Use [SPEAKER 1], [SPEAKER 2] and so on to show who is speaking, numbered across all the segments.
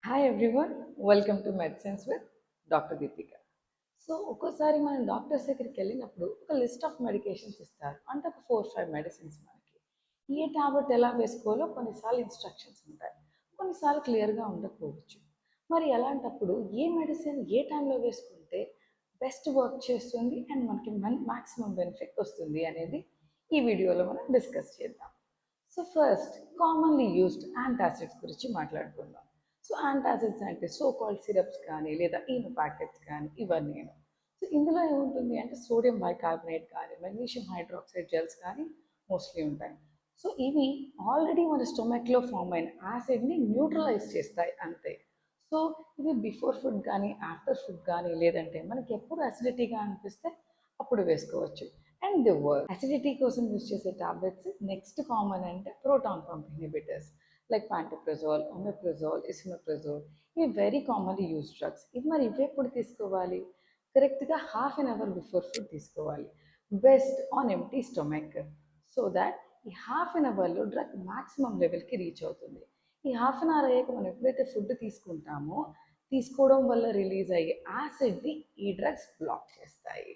[SPEAKER 1] Hi everyone, welcome to medicines with doctor Deepika. So ఒక్కోసారి మనం doctors దగ్గరికి వెళ్ళినప్పుడు ఒక లిస్ట్ ఆఫ్ మెడికేషన్స్ ఇస్తారు. అంటే ఒక 4-5 మెడిసిన్స్ మనకి. ఏ టాబ్లెట్ ఎలా వేసుకోవాలో కొన్నిసార్లు ఇన్స్ట్రక్షన్స్ ఉంటాయి, కొన్నిసార్లు క్లియర్గా ఉండకపోవచ్చు. మరి అలాంటప్పుడు ఏ మెడిసిన్ ఏ టైంలో వేసుకుంటే బెస్ట్ వర్క్ చేస్తుంది అండ్ మనకి మ్యాక్సిమం బెనిఫిట్ వస్తుంది అనేది ఈ వీడియోలో మనం డిస్కస్ చేద్దాం. So first, commonly used antacids గురించి మాట్లాడుకుందాం. సో యాంటాసిడ్స్ అంటే సో కాల్డ్ సిరప్స్ కానీ లేదా ఈనో ప్యాకెట్స్ కానీ ఇవన్నీ. సో ఇందులో ఏముంటుంది అంటే సోడియం బైకార్బోనేట్ కానీ మెగ్నీషియం హైడ్రాక్సైడ్ జెల్స్ కానీ మోస్ట్లీ ఉంటాయి. సో ఇవి ఆల్రెడీ మన స్టొమక్లో ఫామ్ అయిన యాసిడ్ని న్యూట్రలైజ్ చేస్తాయి అంతే. సో ఇవి బిఫోర్ ఫుడ్ కానీ ఆఫ్టర్ ఫుడ్ కానీ లేదంటే మనకి ఎప్పుడు అసిడిటీగా అనిపిస్తే అప్పుడు వేసుకోవచ్చు. అండ్ ది వర్క్ అసిడిటీ కోసం యూజ్ చేసే టాబ్లెట్స్ నెక్స్ట్ కామన్ అంటే proton pump inhibitors like pantoprazole, omeprazole, esomeprazole. ఇవి వెరీ కామన్లీ యూజ్ డ్రగ్స్. ఇది మరి ఇవి ఎప్పుడు తీసుకోవాలి? కరెక్ట్గా half an hour before food తీసుకోవాలి, best on empty stomach. So that ఈ హాఫ్ అన్ అవర్లో డ్రగ్ మ్యాక్సిమం లెవెల్కి రీచ్ అవుతుంది. ఈ హాఫ్ అన్ అవర్ అయ్యాక మనం ఎప్పుడైతే ఫుడ్ తీసుకుంటామో తీసుకోవడం వల్ల రిలీజ్ అయ్యే యాసిడ్ని ఈ డ్రగ్స్ బ్లాక్ చేస్తాయి.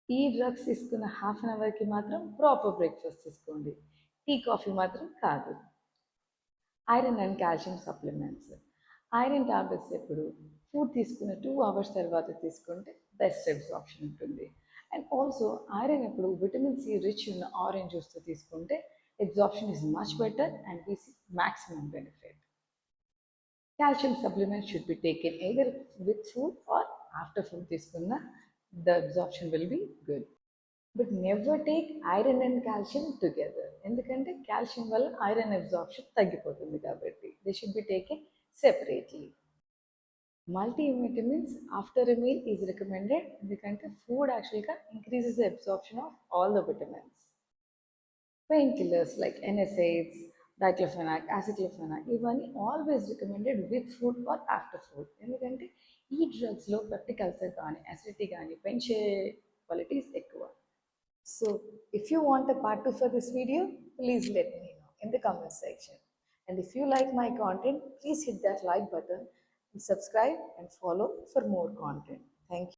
[SPEAKER 1] ఈ డ్రగ్స్ తీసుకున్న హాఫ్ అన్ అవర్కి మాత్రం ప్రాపర్ బ్రేక్ఫాస్ట్ తీసుకోండి, టీ కాఫీ మాత్రం కాదు. Iron and calcium supplements. Iron tablets ఎప్పుడు ఫుడ్ తీసుకున్న 2 hours తర్వాత తీసుకుంటే బెస్ట్ అబ్జార్ప్షన్ ఉంటుంది. అండ్ ఆల్సో ఐరన్ ఎప్పుడు విటమిన్ సి రిచ్ ఉన్న ఆరెంజ్ జ్యూస్తో తీసుకుంటే absorption is much better and we see maximum benefit. Calcium supplements should be taken either with food or after food తీసుకున్న the absorption will be good. But never take iron and calcium together. ఎందుకంటే calcium వల్ల iron absorption తగ్గిపోతుంది కాబట్టి they should be taken separately. Multivitamins after a meal is recommended ఎందుకంటే food actually increases the absorption of all the vitamins. Painkillers like NSAIDs, diclofenac, aceclofenac, ఇవన్నీ always recommended with food or after food. ఎందుకంటే ఈ డ్రగ్స్లో peptic ulcer కానీ acidity కానీ పెంచే qualities ఎక్కువ. So if you want a part 2 for this video, please let me know in the comment section. And if you like my content, please hit that like button and subscribe and follow for more content. Thank you.